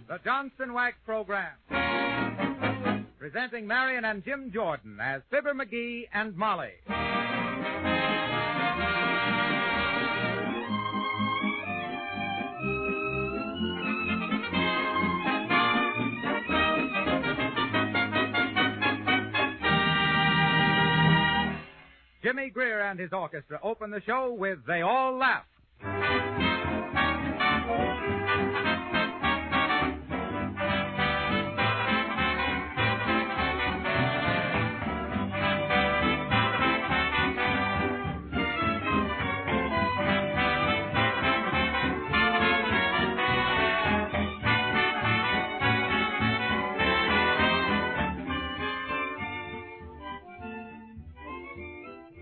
The Johnson Wax Program. Presenting Marian and Jim Jordan as Fibber McGee and Molly. Jimmy Greer and his orchestra open the show with They All Laugh.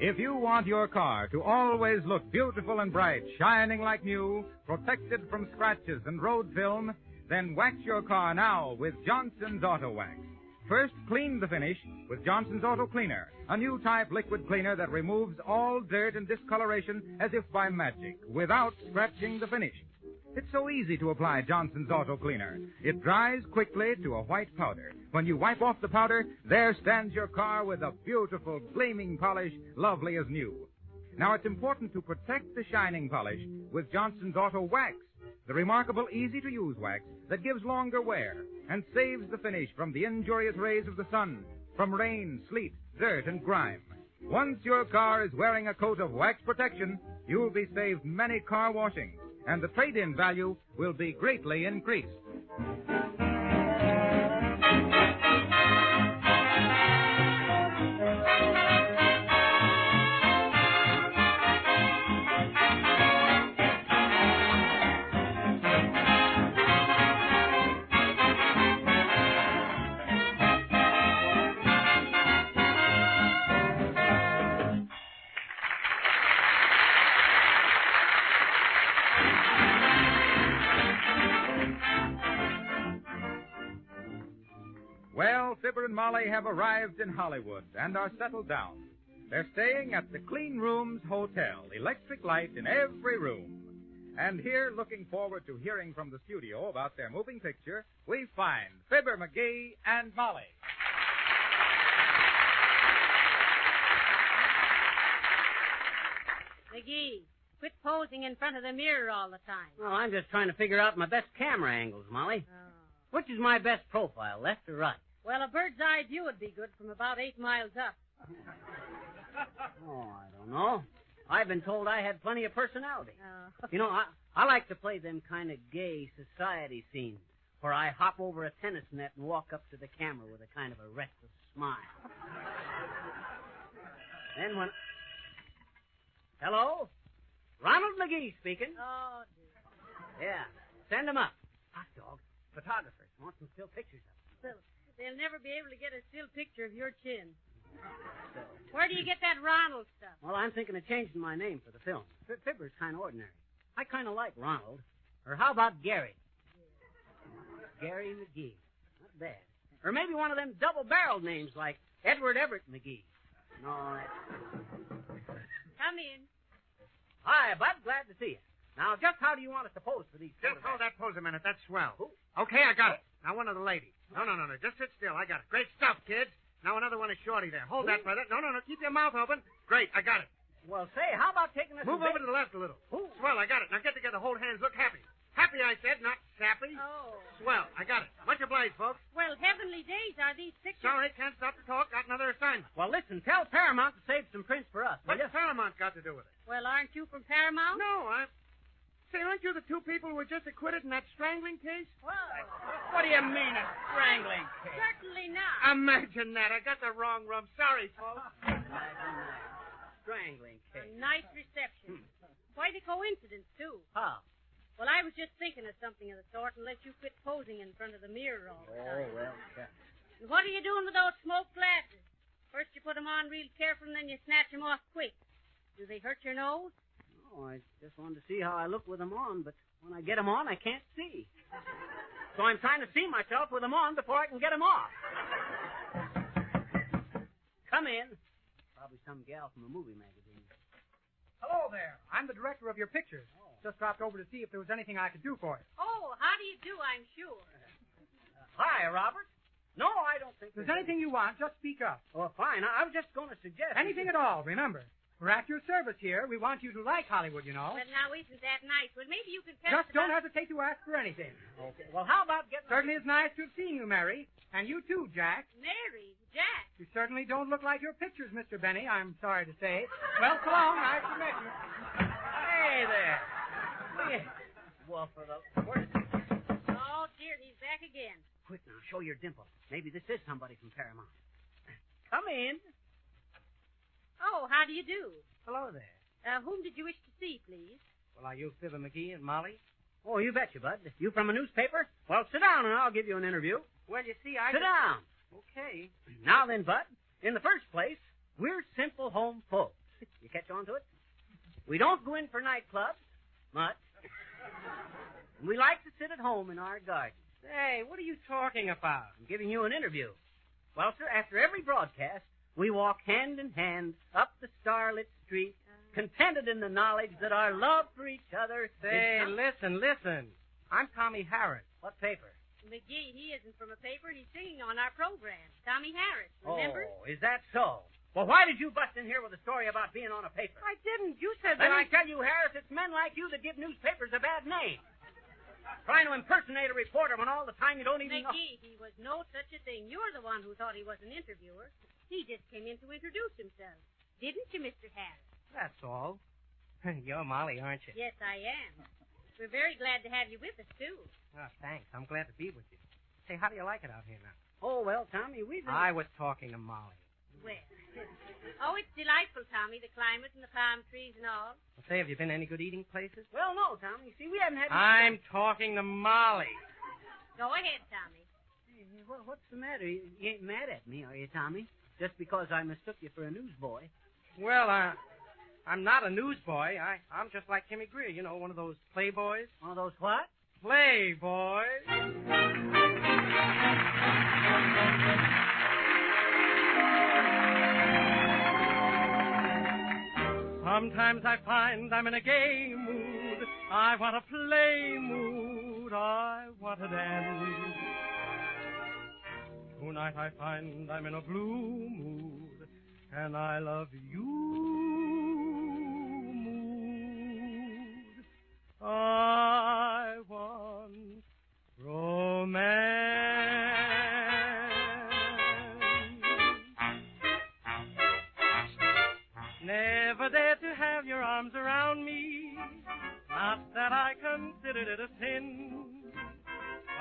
If you want your car to always look beautiful and bright, shining like new, protected from scratches and road film, then wax your car now with Johnson's Auto Wax. First, clean the finish with Johnson's Auto Cleaner, a new type liquid cleaner that removes all dirt and discoloration as if by magic, without scratching the finish. It's so easy to apply Johnson's Auto Cleaner. It dries quickly to a white powder. When you wipe off the powder, there stands your car with a beautiful, gleaming polish, lovely as new. Now, it's important to protect the shining polish with Johnson's Auto Wax, the remarkable, easy-to-use wax that gives longer wear and saves the finish from the injurious rays of the sun, from rain, sleet, dirt, and grime. Once your car is wearing a coat of wax protection, you'll be saved many car washings, and the trade-in value will be greatly increased. Well, Fibber and Molly have arrived in Hollywood and are settled down. They're staying at the Clean Rooms Hotel, electric light in every room. And here, looking forward to hearing from the studio about their moving picture, we find Fibber McGee and Molly. McGee, quit posing in front of the mirror all the time. Well, I'm just trying to figure out my best camera angles, Molly. Oh. Which is my best profile, left or right? Well, a bird's eye view would be good from about 8 miles up. Oh, I don't know. I've been told I had plenty of personality. Oh. You know, I like to play them kind of gay society scenes where I hop over a tennis net and walk up to the camera with a kind of a reckless smile. Then when... Hello? Ronald McGee speaking. Oh, dear. Yeah, send him up. Hot dog. Photographers want some still pictures of him. Well, they'll never be able to get a still picture of your chin. Where do you get that Ronald stuff? Well, I'm thinking of changing my name for the film. Fibber's kind of ordinary. I kind of like Ronald. Or how about Gary? Yeah. Gary McGee. Not bad. Or maybe one of them double-barreled names like Edward Everett McGee. No, Come in. Hi, Bud. Glad to see you. Now, just how do you want us to pose for these Just hold that pose a minute. That's swell. Who? Okay, I got it. Now, one of the ladies. No. Just sit still. I got it. Great stuff, kids. Now, another one is Shorty there. Hold that, brother. No. Keep your mouth open. Great. I got it. Well, say, how about taking us... Move over to the left a little. Who? Swell. I got it. Now, get together. Hold hands. Look happy. Happy, I said, not sappy. Oh. Swell. I got it. Much obliged, folks. Well, heavenly days, are these pictures... Sorry, can't stop to talk. Got another assignment. Well, listen, tell Paramount to save some prints for us. What's Paramount got to do with it? Well, aren't you from Paramount? No, Say, aren't you the two people who were just acquitted in that strangling case? Well, What do you mean, a strangling case? certainly not. Imagine that. I got the wrong room. Sorry, folks. Imagine that. Strangling A case. nice reception. Quite a coincidence, too. How? Well, I was just thinking of something of the sort and let you quit posing in front of the mirror all the time. Oh, well, And what are you doing with those smoke glasses? First you put them on real careful, and then you snatch them off quick. Do they hurt your nose? Oh, I just wanted to see how I look with them on, but when I get them on, I can't see. So I'm trying to see myself with them on before I can get them off. Come in. Probably some gal from a movie magazine. Hello there. I'm the director of your pictures. Just dropped over to see if there was anything I could do for you. Oh, how do you do, I'm sure. Hi, Robert. No, I don't think If there's anything you want, just speak up. Well, fine. I was just going to suggest... Anything at all, remember. We're at your service here. We want you to like Hollywood, you know. But now, isn't that nice? Well, maybe you can tell Just us don't about... hesitate to ask for anything. Okay. Well, how about getting... Certainly it's nice to have seen you, Mary. And you too, Jack. Mary, Jack. You certainly don't look like your pictures, Mr. Benny, I'm sorry to say. Well, so long. Nice to meet you. Hey there. Well, for the... Oh, dear, he's back again. Quick now, show your dimple. Maybe this is somebody from Paramount. Come in. Oh, how do you do? Hello there. Whom did you wish to see, please? Well, are you Fibber McGee and Molly? Oh, you betcha, Bud. You from a newspaper? Well, sit down and I'll give you an interview. Well, you see, I... Sit down. Okay. Now then, Bud, in the first place, we're simple home folks. You catch on to it? We don't go in for nightclubs much. We like to sit at home in our garden. Hey, what are you talking about? I'm giving you an interview. Well, sir, after every broadcast, we walk hand in hand up the starlit street, contented in the knowledge that our love for each other... Say, listen. I'm Tommy Harris. What paper? McGee, he isn't from a paper. He's singing on our program. Tommy Harris, remember? Oh, is that so? Well, why did you bust in here with a story about being on a paper? I didn't. You said Let that me tell you, Harris, it's men like you that give newspapers a bad name. Trying to impersonate a reporter when all the time you don't even know... McGee, he was no such a thing. You're the one who thought he was an interviewer. He just came in to introduce himself. Didn't you, Mr. Harris? That's all. You're Molly, aren't you? Yes, I am. We're very glad to have you with us, too. Oh, thanks. I'm glad to be with you. Say, how do you like it out here now? Oh, well, Tommy, we've been... I was talking to Molly. Well, oh, it's delightful, Tommy, the climate and the palm trees and all. Well, say, have you been to any good eating places? Well, no, Tommy. See, we haven't had... I'm talking to Molly. Go ahead, Tommy. Hey, what's the matter? You ain't mad at me, are you, Tommy? Just because I mistook you for a newsboy. Well, I'm not a newsboy. I'm just like Timmy Greer, you know, one of those playboys. One of those what? Playboys. Sometimes I find I'm in a gay mood. I want to play mood. I want to dance. Tonight I find I'm in a blue mood, and I love you mood. I want romance. Never dare to have your arms around me, not that I considered it a sin.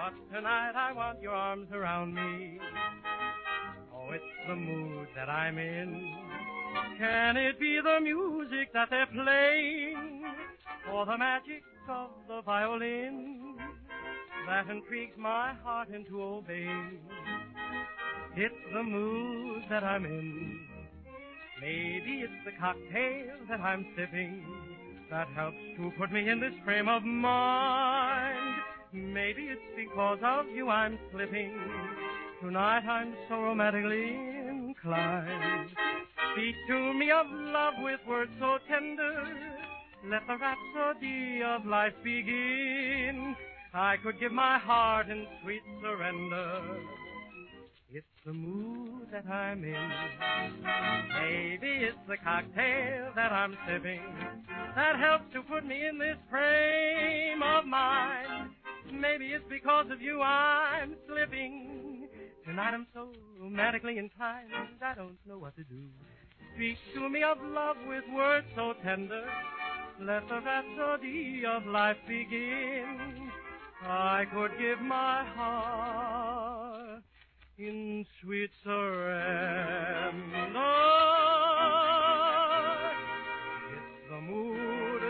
But tonight I want your arms around me. Oh, it's the mood that I'm in. Can it be the music that they're playing, or the magic of the violin that intrigues my heart into obeying? It's the mood that I'm in. Maybe it's the cocktail that I'm sipping that helps to put me in this frame of mind. Maybe it's because of you I'm slipping. Tonight I'm so romantically inclined. Speak to me of love with words so tender. Let the rhapsody of life begin. I could give my heart in sweet surrender. It's the mood that I'm in. Maybe it's the cocktail that I'm sipping that helps to put me in this frame of mind. Maybe it's because of you I'm slipping. Tonight I'm so romantically inclined, I don't know what to do. Speak to me of love with words so tender. Let the rhapsody of life begin. I could give my heart in sweet surrender. It's the mood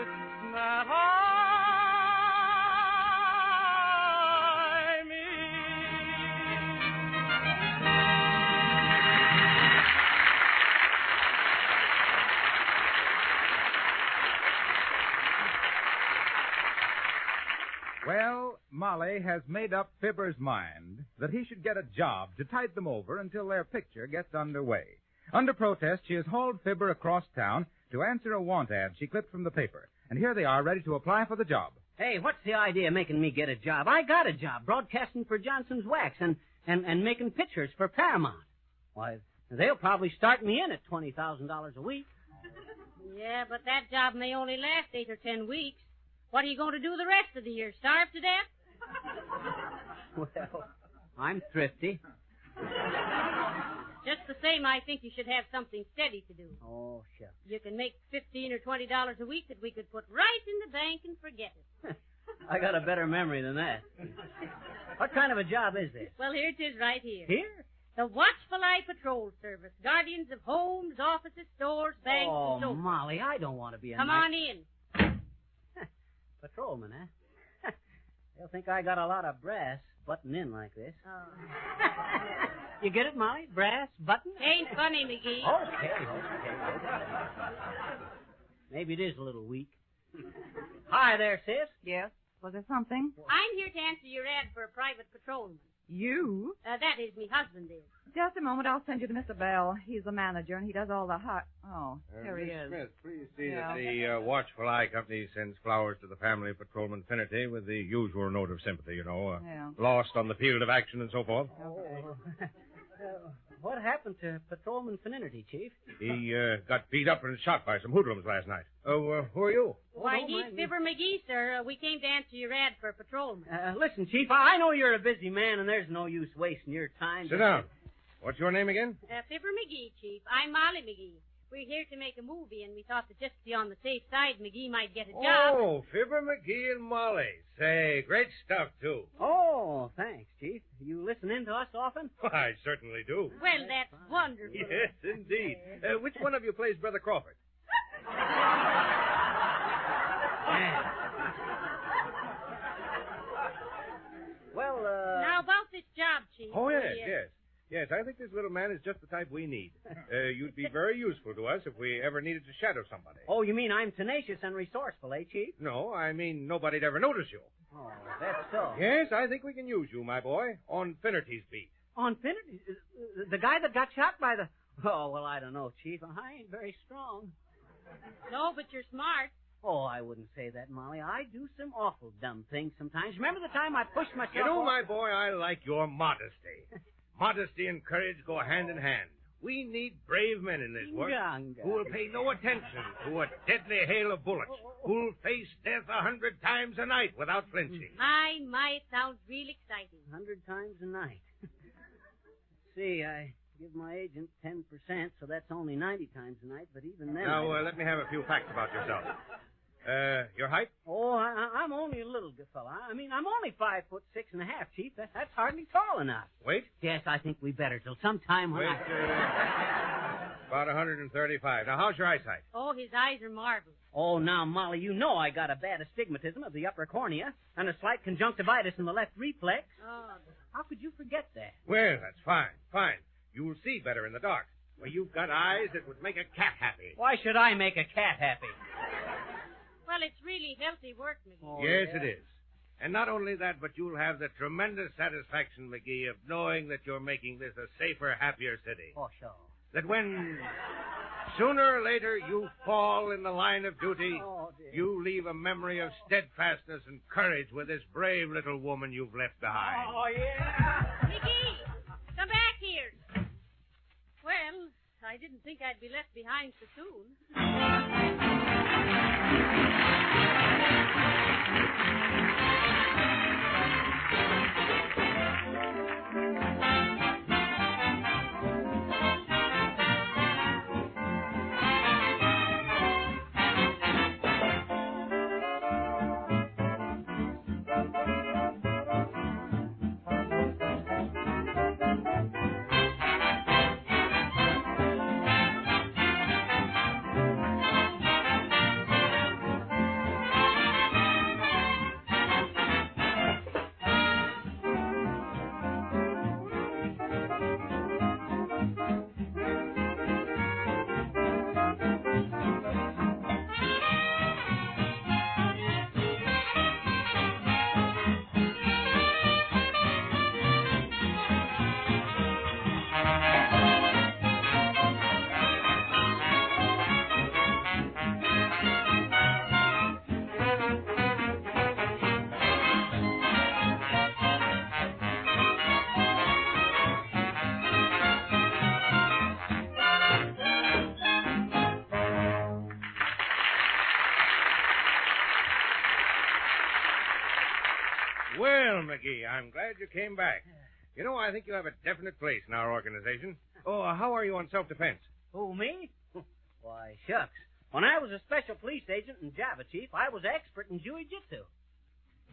that I'm in. Well, Molly has made up Fibber's mind that he should get a job to tide them over until their picture gets underway. Under protest, she has hauled Fibber across town to answer a want ad she clipped from the paper. And here they are, ready to apply for the job. Hey, what's the idea of making me get a job? I got a job broadcasting for Johnson's Wax and making pictures for Paramount. Why, they'll probably start me in at $20,000 a week. Yeah, but that job may only last 8 or 10 weeks. What are you going to do the rest of the year? Starve to death? Well, I'm thrifty. Just the same, I think you should have something steady to do. Oh, sure. You can make $15 or $20 a week that we could put right in the bank and forget it. I got a better memory than that. What kind of a job is this? Well, here it is right here. Here? The Watchful Eye Patrol Service. Guardians of homes, offices, stores, banks, and so Oh, forth. Molly, I don't want to be a Come on in. Patrolman, huh? They'll think I got a lot of brass button in like this. Oh. You get it, Molly? Brass button? Ain't funny, McGee. Okay. Maybe it is a little weak. Hi there, sis. Yes? Was there something? I'm here to answer your ad for a private patrolman. You? That is, me husband is. Just a moment. I'll send you to Mr. Bell. He's the manager, and he does all the Oh, here he Miss is. Smith, please see Yeah. that the Watchful Eye Company sends flowers to the family of Patrolman Finnerty with the usual note of sympathy, Yeah. Lost on the field of action and so forth. Okay. What happened to Patrolman Finnerty, Chief? He got beat up and shot by some hoodlums last night. Oh, who are you? Why, don't he's mind me. Fibber McGee, sir. We came to answer your ad for a patrolman. Listen, Chief, I know you're a busy man, and there's no use wasting your time. Sit down. What's your name again? Fibber McGee, Chief. I'm Molly McGee. We're here to make a movie, and we thought that just to be on the safe side, McGee might get a job. Oh, Fibber McGee and Molly. Say, great stuff, too. Oh, thanks, Chief. You listen in to us often? I certainly do. Well, that's wonderful. Yes, indeed. Which one of you plays Brother Crawford? Well, Now, about this job, Chief. Oh, yes. Yes, I think this little man is just the type we need. You'd be very useful to us if we ever needed to shadow somebody. Oh, you mean I'm tenacious and resourceful, eh, Chief? No, I mean nobody'd ever notice you. Oh, that's so. Yes, I think we can use you, my boy, on Finnerty's beat. On Finnerty? The guy that got shot by the... Oh, well, I don't know, Chief. I ain't very strong. No, but you're smart. Oh, I wouldn't say that, Molly. I do some awful dumb things sometimes. Remember the time I pushed myself... You know, off- my boy, I like your modesty. Modesty and courage go hand in hand. We need brave men in this work Younger. who will pay no attention to a deadly hail of bullets, who'll face death 100 times a night without flinching. My, it sounds real exciting. 100 times a night. See, I give my agent 10%, so that's only 90 times a night, but even then... Now, let me have a few facts about yourself. Your height? Oh, I'm only a little good fella. I mean, I'm only 5'6.5", Chief. That's hardly tall enough. Weight? Yes, I think we better till sometime when Weight, about 135. Now, how's your eyesight? Oh, his eyes are marvelous. Oh, now, Molly, you know I got a bad astigmatism of the upper cornea and a slight conjunctivitis in the left reflex. Oh, How could you forget that? Well, that's fine. You'll see better in the dark. Well, you've got eyes that would make a cat happy. Why should I make a cat happy? well, it's really healthy work, McGee. Oh, Yes, yeah? it is. And not only that, but you'll have the tremendous satisfaction, McGee, of knowing that you're making this a safer, happier city. Oh, sure. That when sooner or later you fall in the line of duty, Oh, dear. you leave a memory of steadfastness and courage with this brave little woman you've left behind. Oh, yeah. McGee, come back here. Well, I didn't think I'd be left behind so soon. Well, McGee, I'm glad you came back. You know, I think you have a definite place in our organization. Oh, how are you on self-defense? Who, me? Why, shucks. When I was a special police agent in Java, Chief, I was expert in jiu-jitsu.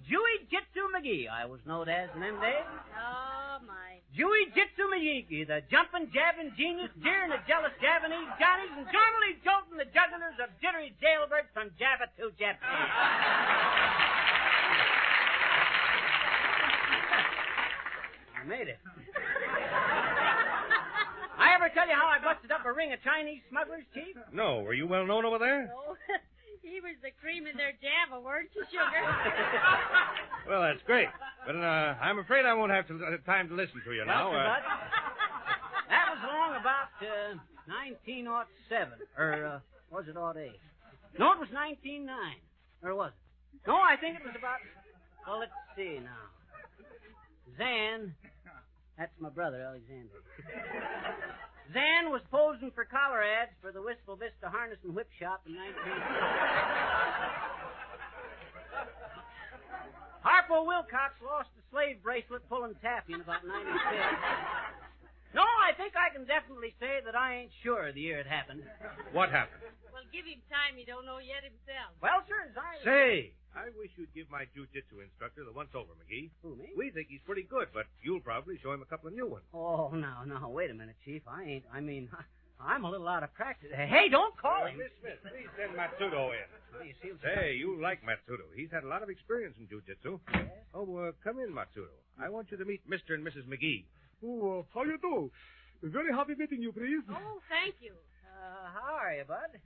Jiu-jitsu McGee, I was known as in them days. Oh, my. Jiu-jitsu McGee, the jumping, jabbing genius, jeering the jealous Japanese Johnnies, and normally jolting the jugglers of jittery jailbirds from Java to Japan. I made it. I ever tell you how I busted up a ring of Chinese smugglers, Chief? No. Were you well known over there? Oh, he was the cream in their Java, weren't you, sugar? Well, that's great. But I'm afraid I won't have time to listen to you now. That was along about 1907. Or was it 08? No, it was 1909. Or was it? No, I think it was about... Well, let's see now. Zan... That's my brother, Alexander. Zan was posing for collar ads for the Wistful Vista Harness and Whip Shop in 19... Harpo Wilcox lost a slave bracelet pulling taffy in about 96. No, I think I can definitely say that I ain't sure the year it happened. What happened? Well, give him time. He don't know yet himself. Well, sir, as I... Say, I wish you'd give my jiu-jitsu instructor the once-over, McGee. Who, me? We think he's pretty good, but you'll probably show him a couple of new ones. Oh, no, wait a minute, Chief. I'm a little out of practice. Hey, don't call him. Miss Smith, please send Matsudo in. You Say, you like Matsudo. He's had a lot of experience in jiu-jitsu. Yes? Oh, come in, Matsudo. I want you to meet Mr. and Mrs. McGee. Oh, how you do? Very happy meeting you, please. Oh, thank you. How are you, Bud?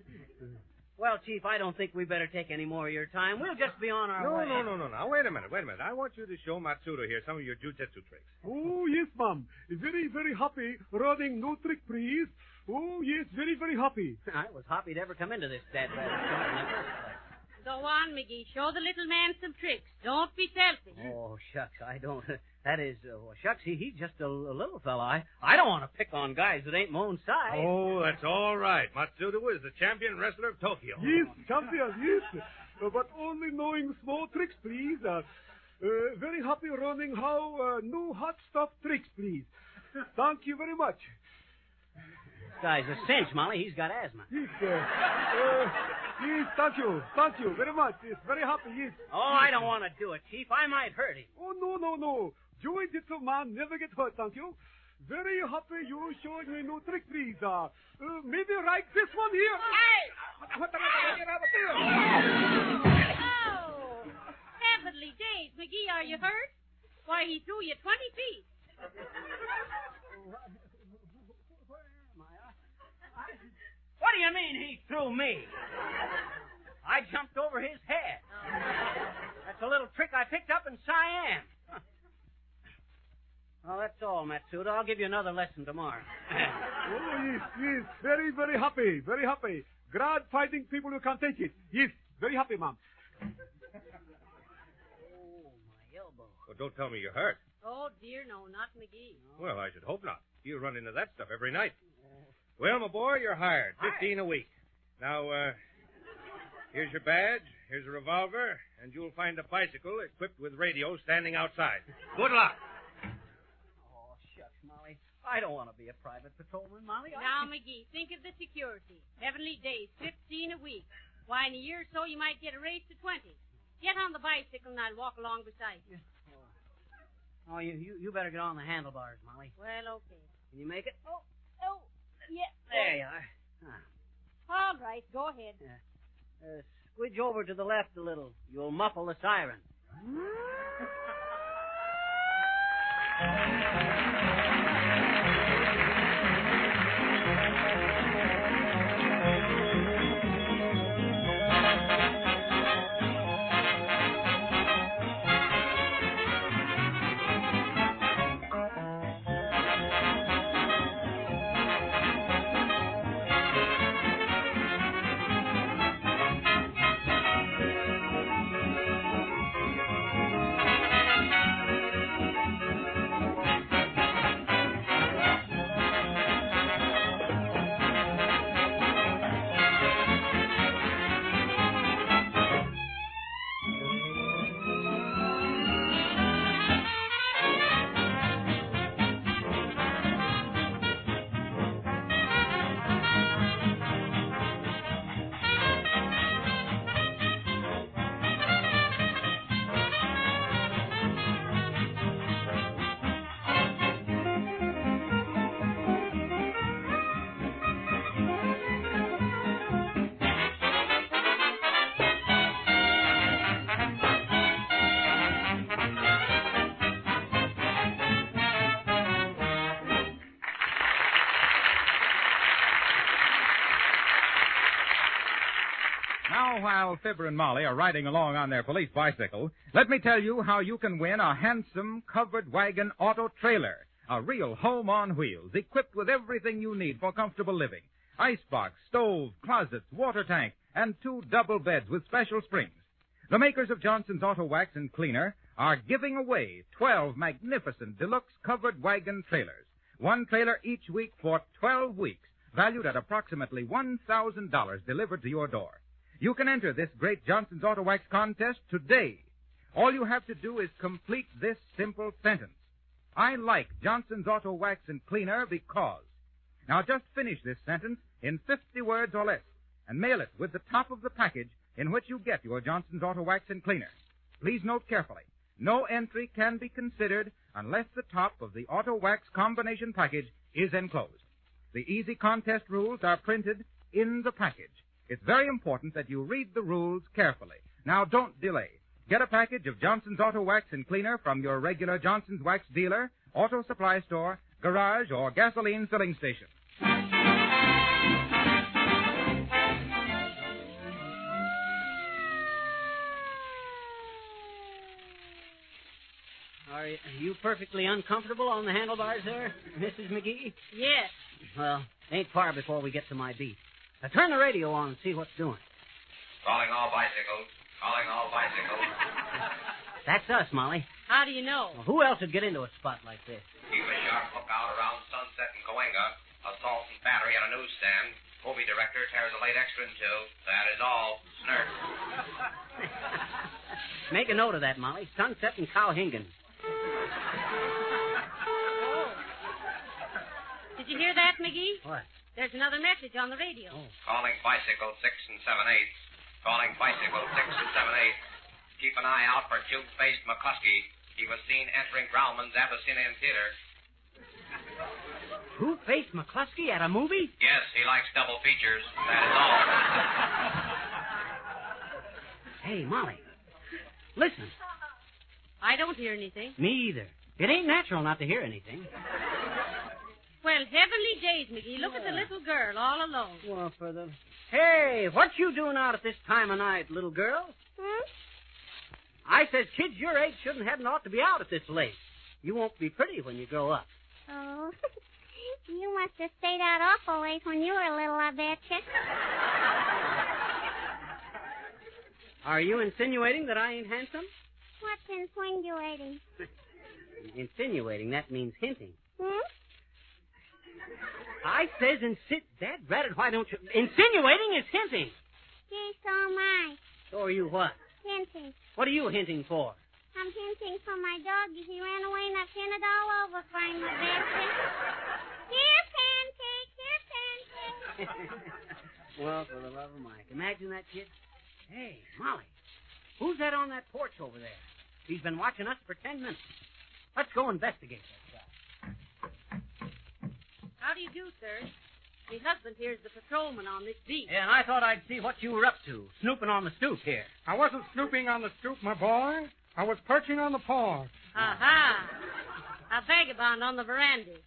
Well, Chief, I don't think we better take any more of your time. We'll just be on our way. No. Now, wait a minute. I want you to show Matsudo here some of your jiu-jitsu tricks. Oh, yes, ma'am. Very, very happy running no trick, please. Oh, yes, very, very happy. I was happy to ever come into this bad. Go on, McGee. Show the little man some tricks. Don't be selfish. Oh, shucks, I don't... That is, shucks, he's just a little fella. I don't want to pick on guys that ain't my own size. Oh, that's all right. Matsudo is the champion wrestler of Tokyo. Yes, champion, yes. But only knowing small tricks, please. Very happy running how new hot stuff tricks, please. Thank you very much. This guy's a cinch, Molly. He's got asthma. Yes, yes, thank you. Thank you very much. Yes, very happy, yes. Oh, I don't want to do it, Chief. I might hurt him. Oh, no. Jiu-jitsu man never get hurt, thank you. Very happy you showing me new trick, please. Maybe like this one here. Hey! Oh! Heavenly days. McGee, are you hurt? Why, he threw you 20 feet. What do you mean he threw me? I jumped over his head. That's a little trick I picked up in Siam. Well, that's all, Matsuda. I'll give you another lesson tomorrow. Oh, yes. Very, very happy. Very happy. Glad fighting people who can take it. Yes, very happy, ma'am. Oh, my elbow. Well, don't tell me you're hurt. Oh, dear, no, not McGee. Well, I should hope not. You run into that stuff every night. Well, my boy, you're hired. 15 a week. Now, here's your badge, here's a revolver, and you'll find a bicycle equipped with radio standing outside. Good luck. Oh, shucks, Molly. I don't want to be a private patrolman, Molly. Now, McGee, think of the security. Heavenly days, 15 a week. Why, in a year or so, you might get a raise to 20. Get on the bicycle, and I'll walk along beside you. Oh, you better get on the handlebars, Molly. Well, okay. Can you make it? Oh, yeah. There you are. All right, go ahead. Squidge over to the left a little. You'll muffle the siren. while Fibber and Molly are riding along on their police bicycle, let me tell you how you can win a handsome covered wagon auto trailer. A real home on wheels, equipped with everything you need for comfortable living. Icebox, stove, closets, water tank, and 2 double beds with special springs. The makers of Johnson's Auto Wax and Cleaner are giving away 12 magnificent deluxe covered wagon trailers. 1 trailer each week for 12 weeks, valued at approximately $1,000 delivered to your door. You can enter this great Johnson's Auto Wax contest today. All you have to do is complete this simple sentence. I like Johnson's Auto Wax and Cleaner because. Now just finish this sentence in 50 words or less and mail it with the top of the package in which you get your Johnson's Auto Wax and Cleaner. Please note carefully, no entry can be considered unless the top of the Auto Wax combination package is enclosed. The easy contest rules are printed in the package. It's very important that you read the rules carefully. Now don't delay. Get a package of Johnson's Auto Wax and Cleaner from your regular Johnson's Wax dealer, auto supply store, garage, or gasoline filling station. Are you perfectly uncomfortable on the handlebars there, Mrs. McGee? Yes. Well, ain't far before we get to my beat. Now turn the radio on and see what's doing. Calling all bicycles. Calling all bicycles. That's us, Molly. How do you know? Well, who else would get into a spot like this? Keep a sharp lookout around Sunset and Cahuenga. Assault and battery on a newsstand. Movie director tears a late extra in two. That is all. Snert. Make a note of that, Molly. Sunset and Cowhingen. Oh. Did you hear that, McGee? What? There's another message on the radio. Oh. Calling bicycle 6 and 7/8. Calling bicycle 6 and 7/8. Keep an eye out for cube-faced McCluskey. He was seen entering Grauman's Abyssinian Theater. Two-faced McCluskey at a movie? Yes, he likes double features. That is all. Hey, Molly. Listen. I don't hear anything. Me either. It ain't natural not to hear anything. Well, heavenly days, McGee. Look at the little girl all alone. Well, for the... Hey, what you doing out at this time of night, little girl? I says kids your age hadn't ought to be out at this late. You won't be pretty when you grow up. Oh, you must have stayed out awful late when you were little, I betcha. Are you insinuating that I ain't handsome? What's insinuating? Insinuating, that means hinting. Hmm? I says Dad, Bradford, why don't you... Insinuating is hinting. Gee, so am I. So are you what? Hinting. What are you hinting for? I'm hinting for my dog. He ran away and I've pinned it all over for him, I betcha. Here, Pancake. Here, Pancake. Well, for the love of Mike. Imagine that, kid. Hey, Molly. Who's that on that porch over there? He's been watching us for 10 minutes. Let's go investigate that guy. How do you do, sir? My husband here's the patrolman on this beat. Yeah, and I thought I'd see what you were up to, snooping on the stoop here. I wasn't snooping on the stoop, my boy. I was perching on the porch. Aha. A vagabond on the veranda.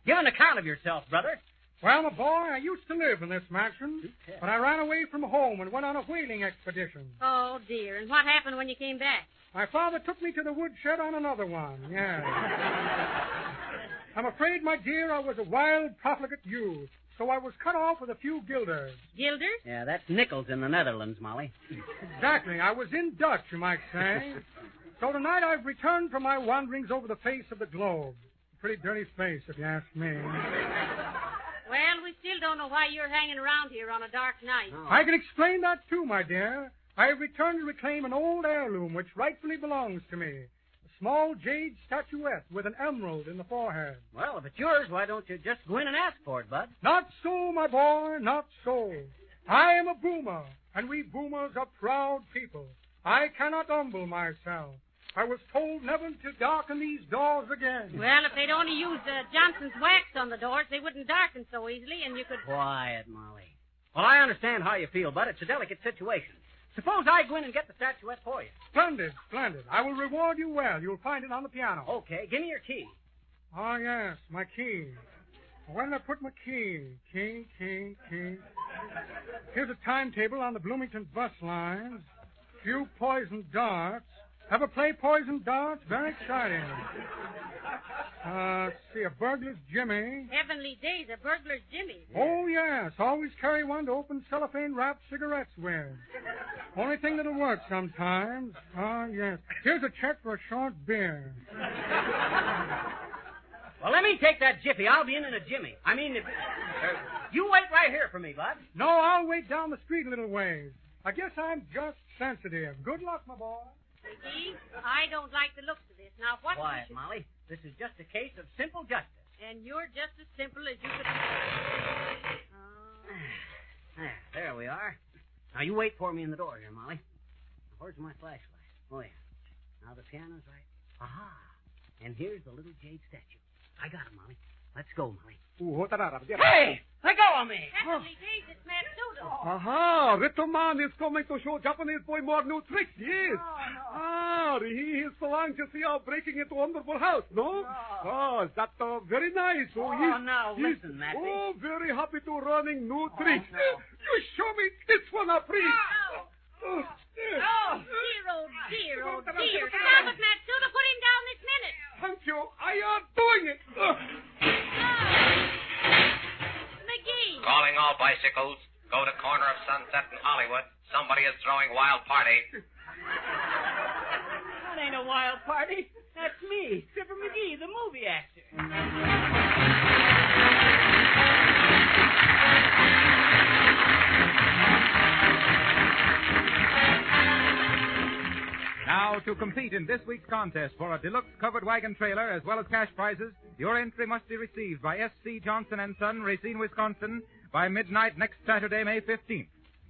Give an account of yourself, brother. Well, my boy, I used to live in this mansion, but I ran away from home and went on a whaling expedition. Oh, dear. And what happened when you came back? My father took me to the woodshed on another one, yeah. I'm afraid, my dear, I was a wild, profligate youth, so I was cut off with a few guilders. Guilders? Yeah, that's nickels in the Netherlands, Molly. Exactly. I was in Dutch, you might say. So tonight I've returned from my wanderings over the face of the globe. A pretty dirty space, if you ask me. Well, we still don't know why you're hanging around here on a dark night. No. I can explain that, too, my dear. I have returned to reclaim an old heirloom which rightfully belongs to me. A small jade statuette with an emerald in the forehead. Well, if it's yours, why don't you just go in and ask for it, Bud? Not so, my boy, not so. I am a boomer, and we boomers are proud people. I cannot humble myself. I was told never to darken these doors again. Well, if they'd only used Johnson's wax on the doors, they wouldn't darken so easily, and you could... Quiet, Molly. Well, I understand how you feel, Bud. It's a delicate situation. Suppose I go in and get the statuette for you. Splendid, splendid. I will reward you well. You'll find it on the piano. Okay, give me your key. Oh, yes, my key. Where did I put my key? Key. Here's a timetable on the Bloomington bus lines. Few poison darts. Ever play poison darts? Very exciting. Let's see, a burglar's Jimmy. Heavenly days, a burglar's Jimmy. Oh, yes. Always carry one to open cellophane-wrapped cigarettes with. Only thing that'll work sometimes. Ah, yes. Here's a check for a short beer. Well, let me take that jiffy. I'll be in a Jimmy. I mean, you wait right here for me, Bud. No, I'll wait down the street a little ways. I guess I'm just sensitive. Good luck, my boy. McGee, I don't like the looks of this. Now, what... Quiet, Molly. This is just a case of simple justice. And you're just as simple as you could... There we are. Now, you wait for me in the door here, Molly. Now, where's my flashlight? Oh, yeah. Now, the piano's right. Aha. And here's the little jade statue. I got it, Molly. Let's go, Molly. Hey! Let go of me! Heavenly days, it's Matsudo. Aha, Little Man is coming to show Japanese boy more new tricks, yes. He is so anxious to see how breaking into wonderful house, no? Oh, that's very nice. Now, listen, Matty. Oh, very happy to running new tricks. No. You show me this one, please. Dear, oh, dear, oh, dear. Stop it, Matsudo. Put him down this minute. Thank you. I am doing it. McGee. Calling all bicycles. Go to corner of Sunset and Hollywood. Somebody is throwing wild party. That ain't a wild party. That's me, Fibber McGee, the movie actor. Now, to compete in this week's contest for a deluxe covered wagon trailer as well as cash prizes, your entry must be received by S.C. Johnson & Son, Racine, Wisconsin, by midnight next Saturday, May 15th.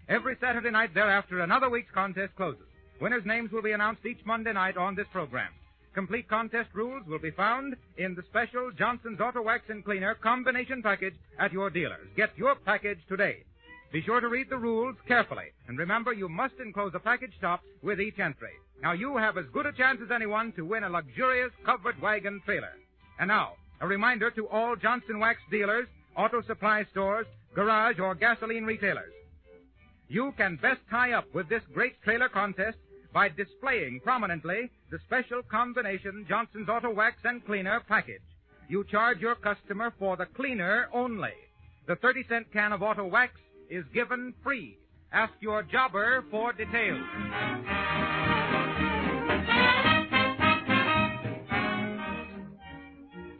Every Saturday night thereafter, another week's contest closes. Winners' names will be announced each Monday night on this program. Complete contest rules will be found in the special Johnson's Auto Wax and Cleaner combination package at your dealers. Get your package today. Be sure to read the rules carefully. And remember, you must enclose a package top with each entry. Now, you have as good a chance as anyone to win a luxurious covered wagon trailer. And now, a reminder to all Johnson Wax dealers, auto supply stores, garage, or gasoline retailers. You can best tie up with this great trailer contest by displaying prominently the special combination Johnson's Auto Wax and Cleaner package. You charge your customer for the cleaner only. The 30-cent can of auto wax is given free. Ask your jobber for details.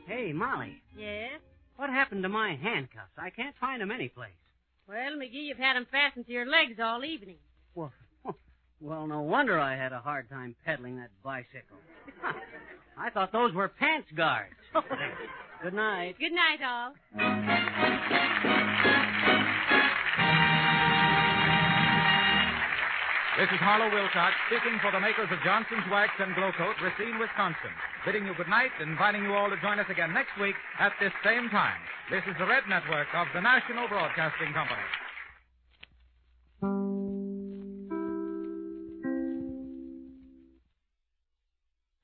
Hey, Molly. Yes? What happened to my handcuffs? I can't find them anyplace. Well, McGee, you've had them fastened to your legs all evening. Well, no wonder I had a hard time pedaling that bicycle. I thought those were pants guards. Good night. Good night, all. This is Harlow Wilcox speaking for the makers of Johnson's Wax and Glow Coat, Racine, Wisconsin, bidding you good night and inviting you all to join us again next week at this same time. This is the Red Network of the National Broadcasting Company.